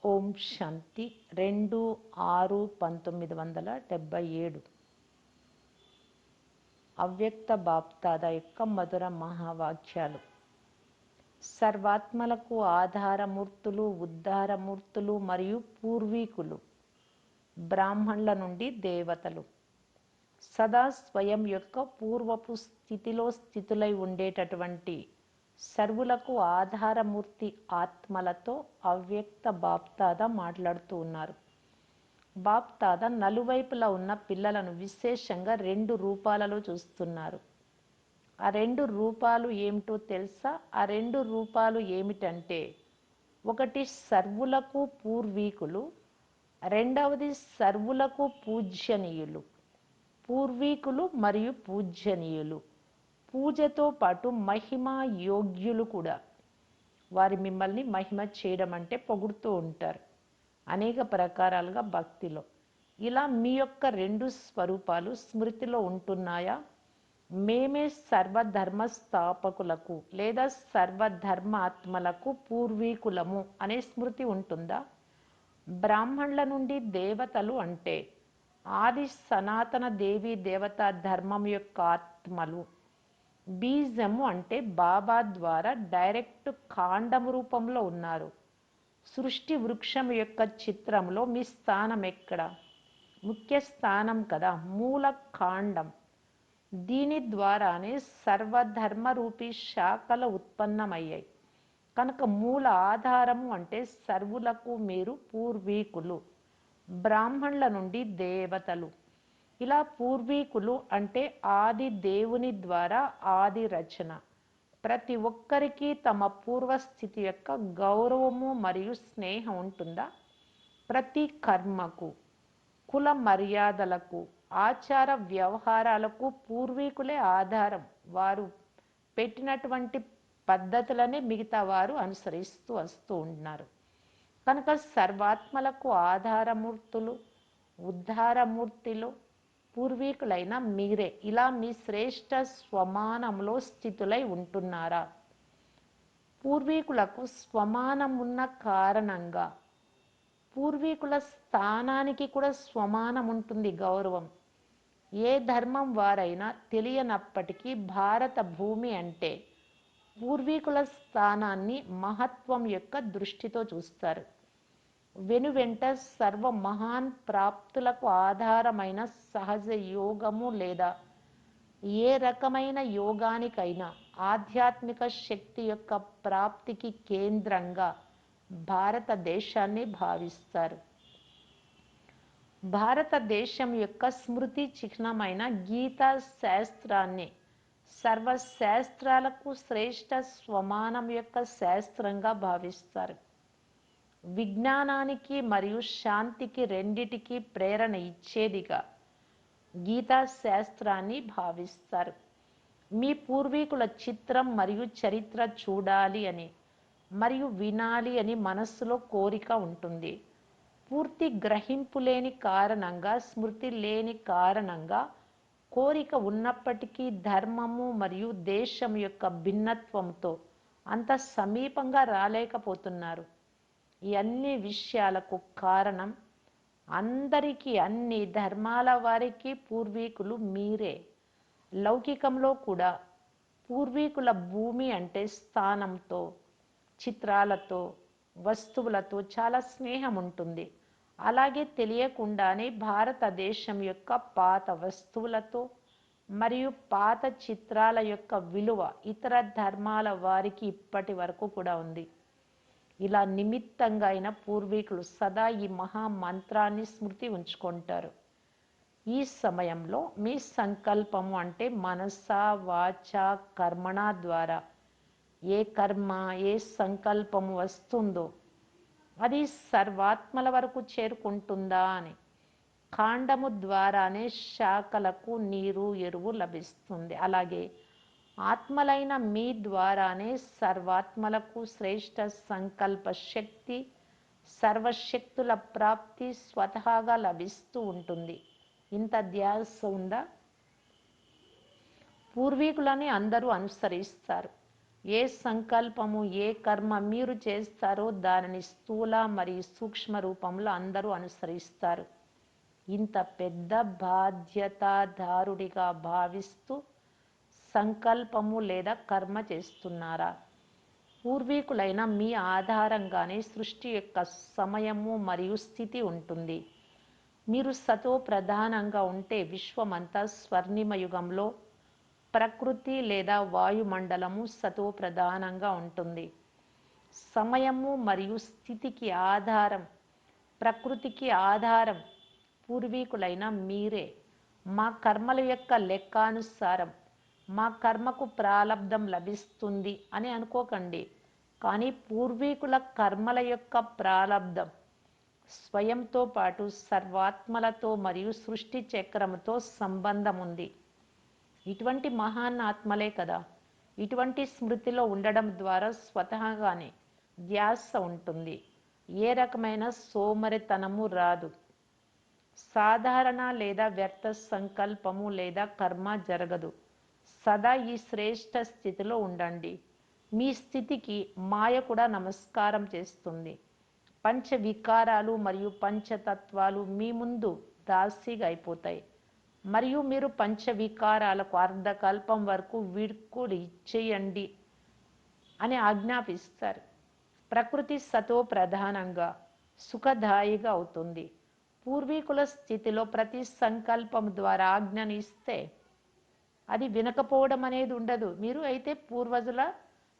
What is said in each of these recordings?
ఓం శాంతి 2/6/1977 అవ్యక్త బాప్దాదా యొక్క మధుర మహావాక్యాలు. సర్వాత్మలకు ఆధారమూర్తులు, ఉద్ధారమూర్తులు మరియు పూర్వీకులు, బ్రాహ్మణుల నుండి దేవతలు, సదా స్వయం యొక్క పూర్వపు స్థితిలో స్థితులై ఉండేటటువంటి సర్వులకు ఆధారమూర్తి ఆత్మలతో అవ్యక్త బాప్దాదా మాట్లాడుతూ ఉన్నారు. బాప్దాదా నలువైపులా ఉన్న పిల్లలను విశేషంగా 2 రూపాలలో చూస్తున్నారు. ఆ 2 రూపాలు ఏమిటో తెలుసా? ఆ 2 రూపాలు ఏమిటంటే, ఒకటి సర్వులకు పూర్వీకులు, రెండవది సర్వులకు పూజ్యనీయులు. పూర్వీకులు మరియు పూజ్యనీయులు, పూజతో పాటు మహిమ యోగ్యులు కూడా. వారి మిమ్మల్ని మహిమ చేయడం అంటే పొగుడుతూ ఉంటారు అనేక ప్రకారాలుగా భక్తిలో. ఇలా మీ యొక్క 2 స్వరూపాలు స్మృతిలో ఉంటున్నాయా? మేమే సర్వధర్మ స్థాపకులకు లేదా సర్వధర్మాత్మలకు పూర్వీకులము అనే స్మృతి ఉంటుందా? బ్రాహ్మణుల నుండి దేవతలు అంటే ఆది సనాతన దేవీ దేవతా ధర్మం యొక్క ఆత్మలు. బీజము అంటే బాబా ద్వారా డైరెక్ట్ కాండము రూపంలో ఉన్నారు. సృష్టి వృక్షం యొక్క చిత్రంలో మీ స్థానం ఎక్కడ? ముఖ్య స్థానం కదా, మూల కాండం. దీని ద్వారానే సర్వధర్మ రూపీ శాఖలు ఉత్పన్నమయ్యాయి. కనుక మూల ఆధారము అంటే సర్వులకు మీరు పూర్వీకులు, బ్రాహ్మణుల నుండి దేవతలు. ఇలా పూర్వీకులు అంటే ఆది దేవుని ద్వారా ఆది రచన. ప్రతి ఒక్కరికి తమ పూర్వస్థితి యొక్క గౌరవము మరియు స్నేహం ఉంటుందా? ప్రతి కర్మకు, కుల మర్యాదలకు, ఆచార వ్యవహారాలకు పూర్వీకులే ఆధారం. వారు పెట్టినటువంటి పద్ధతులనే మిగతా వారు అనుసరిస్తూ వస్తూ ఉన్నారు. కనుక సర్వాత్మలకు ఆధారమూర్తులు, ఉద్ధారమూర్తిలో పూర్వీకులైన మీరే. ఇలా మీ శ్రేష్ట స్వమానంలో స్థితులై ఉంటున్నారా? పూర్వీకులకు స్వమానం ఉన్న కారణంగా పూర్వీకుల స్థానానికి కూడా స్వమానం ఉంటుంది, గౌరవం. ఏ ధర్మం వారైనా తెలియనప్పటికీ భారత భూమి అంటే పూర్వీకుల స్థానాన్ని మహత్వం యొక్క దృష్టితో చూస్తారు. వెనువెంట సర్వ మహాన్ ప్రాప్తులకు ఆధారమైన సహజ యోగము లేదా ఏ రకమైన యోగానికైనా ఆధ్యాత్మిక శక్తి యొక్క ప్రాప్తికి కేంద్రంగా భారతదేశాన్ని భావిస్తారు. భారతదేశం యొక్క స్మృతి చిహ్నమైన గీతా శాస్త్రాన్ని సర్వశాస్త్రాలకు శ్రేష్ట స్వమానం యొక్క శాస్త్రంగా భావిస్తారు. విజ్ఞానానికి మరియు శాంతికి రెండిటికి ప్రేరణ ఇచ్చేదిగా గీతా శాస్త్రాన్ని భావిస్తారు. మీ పూర్వీకుల చిత్రం మరియు చరిత్ర చూడాలి అని మరియు వినాలి అని మనస్సులో కోరిక ఉంటుంది. పూర్తి గ్రహింపు లేని కారణంగా, స్మృతి లేని కారణంగా కోరిక ఉన్నప్పటికీ ధర్మము మరియు దేశం యొక్క భిన్నత్వంతో అంత సమీపంగా రాలేకపోతున్నారు. ఈ అన్ని విషయాలకు కారణం అందరికీ, అన్ని ధర్మాల వారికి పూర్వీకులు మీరే. లౌకికంలో కూడా పూర్వీకుల భూమి అంటే స్థానంతో, చిత్రాలతో, వస్తువులతో చాలా స్నేహం ఉంటుంది. అలాగే తెలియకుండానే భారతదేశం యొక్క పాత వస్తువులతో మరియు పాత చిత్రాల యొక్క విలువ ఇతర ధర్మాల వారికి ఇప్పటి వరకు కూడా ఉంది. ఇలా నిమిత్తంగా అయిన పూర్వీకులు సదా ఈ మహామంత్రాన్ని స్మృతి ఉంచుకుంటారు. ఈ సమయంలో మీ సంకల్పము అంటే మనస, వాచ, కర్మణ ద్వారా ఏ కర్మ, ఏ సంకల్పము వస్తుందో అది సర్వాత్మల వరకు చేరుకుంటుందా అని. కాండము ద్వారానే శాఖలకు నీరు, ఎరువు లభిస్తుంది. అలాగే ఆత్మలైన మీ ద్వారానే సర్వాత్మలకు శ్రేష్ట సంకల్ప శక్తి, సర్వశక్తుల ప్రాప్తి స్వతహాగా లభిస్తూ ఉంటుంది. ఇంత ధ్యాస ఉందా? పూర్వీకులని అందరూ అనుసరిస్తారు. ఏ సంకల్పము, ఏ కర్మ మీరు చేస్తారో దానిని స్థూల మరియు సూక్ష్మ రూపంలో అందరూ అనుసరిస్తారు. ఇంత పెద్ద బాధ్యతాదారుడిగా భావిస్తూ సంకల్పము లేదా కర్మ చేస్తున్నారా? పూర్వీకులైన మీ ఆధారంగానే సృష్టి యొక్క సమయము మరియు స్థితి ఉంటుంది. మీరు సతో ప్రధానంగా ఉంటే విశ్వమంతా స్వర్ణిమ యుగంలో ప్రకృతి లేదా వాయుమండలము సతో ప్రధానంగా ఉంటుంది. సమయము మరియు స్థితికి ఆధారం, ప్రకృతికి ఆధారం పూర్వీకులైన మీరే. మా కర్మల యొక్క లెక్కానుసారం మా కర్మకు ప్రాలబ్ధం లభిస్తుంది అని అనుకోకండి. కానీ పూర్వీకుల కర్మల యొక్క ప్రాలబ్ధం స్వయంతో పాటు సర్వాత్మలతో మరియు సృష్టి చక్రముతో సంబంధం ఉంది. ఇటువంటి మహాన్ ఆత్మలే కదా. ఇటువంటి స్మృతిలో ఉండడం ద్వారా స్వతహాగానే ధ్యాస ఉంటుంది. ఏ రకమైన సోమరితనము రాదు. సాధారణ లేదా వ్యర్థ సంకల్పము లేదా కర్మ జరగదు. సదా ఈ శ్రేష్ఠ స్థితిలో ఉండండి. మీ స్థితికి మాయ కూడా నమస్కారం చేస్తుంది. పంచ వికారాలు మరియు పంచతత్వాలు మీ ముందు దాసిగా అయిపోతాయి మరియు మీరు పంచ వికారాలకు అర్ధకల్పం వరకు వీడ్కోలు ఇచ్చేయండి అని ఆజ్ఞాపిస్తారు. ప్రకృతి సతో ప్రధానంగా సుఖదాయిగా అవుతుంది. పూర్వీకుల స్థితిలో ప్రతి సంకల్పం ద్వారా ఆజ్ఞను ఇస్తే అది వినకపోవడం అనేది ఉండదు. మీరు అయితే పూర్వజుల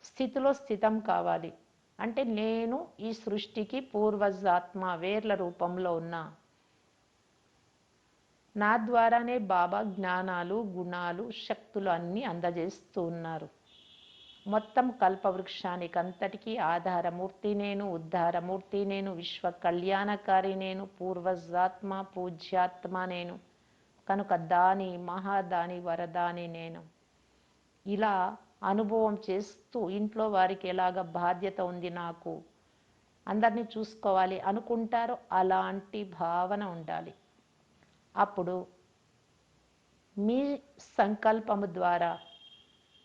స్థితిలో స్థితం కావాలి. అంటే నేను ఈ సృష్టికి పూర్వజాత్మ వేర్ల రూపంలో ఉన్నా. నా ద్వారానే బాబా జ్ఞానాలు, గుణాలు, శక్తులు అన్నీ అందజేస్తూ ఉన్నారు. మొత్తం కల్పవృక్షానికి అంతటికీ ఆధారమూర్తి నేను, ఉద్ధారమూర్తి నేను, విశ్వ కళ్యాణకారి నేను, పూర్వజాత్మ, పూజ్యాత్మ నేను. కనుక దాని, మహాదాని, వరదాని నేను. ఇలా అనుభవం చేస్తూ ఇంట్లో వారికి ఎలాగ బాధ్యత ఉంది, నాకు అందరినీ చూసుకోవాలి అనుకుంటారో అలాంటి భావన ఉండాలి. అప్పుడు మీ సంకల్పము ద్వారా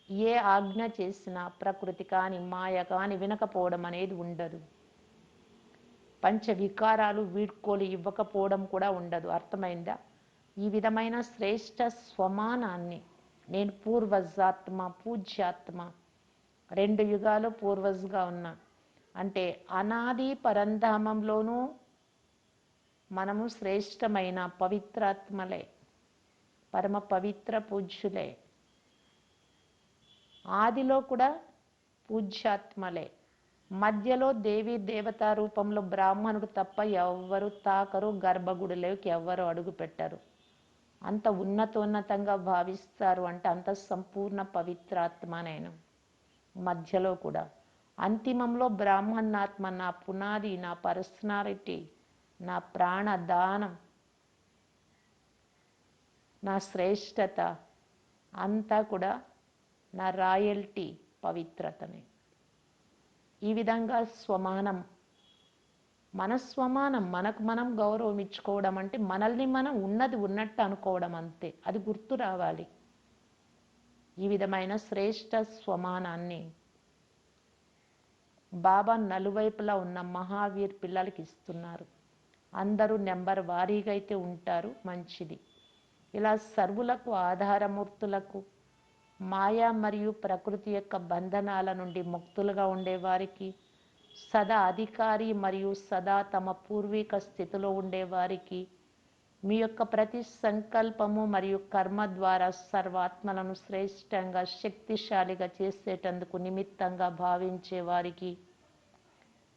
ఏ ఆజ్ఞ చేసినా ప్రకృతి కానీ మాయ కానీ వినకపోవడం అనేది ఉండదు. పంచ వికారాలు వీడ్కోలు ఇవ్వకపోవడం కూడా ఉండదు. అర్థమైందా? ఈ విధమైన శ్రేష్ఠ స్వమానాన్ని నేను పూర్వజాత్మ, పూజ్యాత్మ, 2 యుగాలు పూర్వజ్గా ఉన్నా అంటే అనాది పరంధామంలోనూ మనము శ్రేష్టమైన పవిత్రాత్మలే, పరమ పవిత్ర పూజ్యులే. ఆదిలో కూడా పూజ్యాత్మలే. మధ్యలో దేవీ దేవతా రూపంలో బ్రాహ్మణుడు తప్ప ఎవ్వరు తాకరు, గర్భగుడిలోకి ఎవ్వరు అడుగు పెట్టరు. అంత ఉన్నతోన్నతంగా భావిస్తారు. అంటే అంత సంపూర్ణ పవిత్రాత్మ నేను. మధ్యలో కూడా అంతిమంలో బ్రాహ్మణాత్మ, నా పునాది, నా పర్సనాలిటీ, నా ప్రాణదానం, నా శ్రేష్టత అంతా కూడా నా రాయల్టీ పవిత్రతనే. ఈ విధంగా స్వమానం, మన స్వమానం, మనకు మనం గౌరవం ఇచ్చుకోవడం అంటే మనల్ని మనం ఉన్నది ఉన్నట్టు అనుకోవడం అంతే. అది గుర్తు రావాలి. ఈ విధమైన శ్రేష్ఠ స్వమానాన్ని బాబా నలువైపులా ఉన్న మహావీర్ పిల్లలకి ఇస్తున్నారు. అందరూ నెంబర్ వారీగా అయితే ఉంటారు, మంచిది. ఇలా సర్వులకు ఆధారమూర్తులకు, మాయా మరియు ప్రకృతి యొక్క బంధనాల నుండి ముక్తులుగా ఉండేవారికి, సదా అధికారి మరియు సదా తమ పూర్వీక స్థితిలో ఉండేవారికి, మీ యొక్క ప్రతి సంకల్పము మరియు కర్మ ద్వారా సర్వాత్మలను శ్రేష్టంగా శక్తిశాలిగా చేసేటందుకు నిమిత్తంగా భావించే వారికి,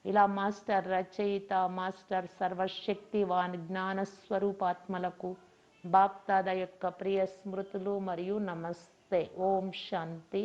ఇలా మాస్టర్ రచయిత, మాస్టర్ సర్వశక్తివాన్ జ్ఞానస్వరూపాత్మలకు బాప్దాద యొక్క ప్రియ స్మృతులు మరియు నమస్తే. ఓం శాంతి.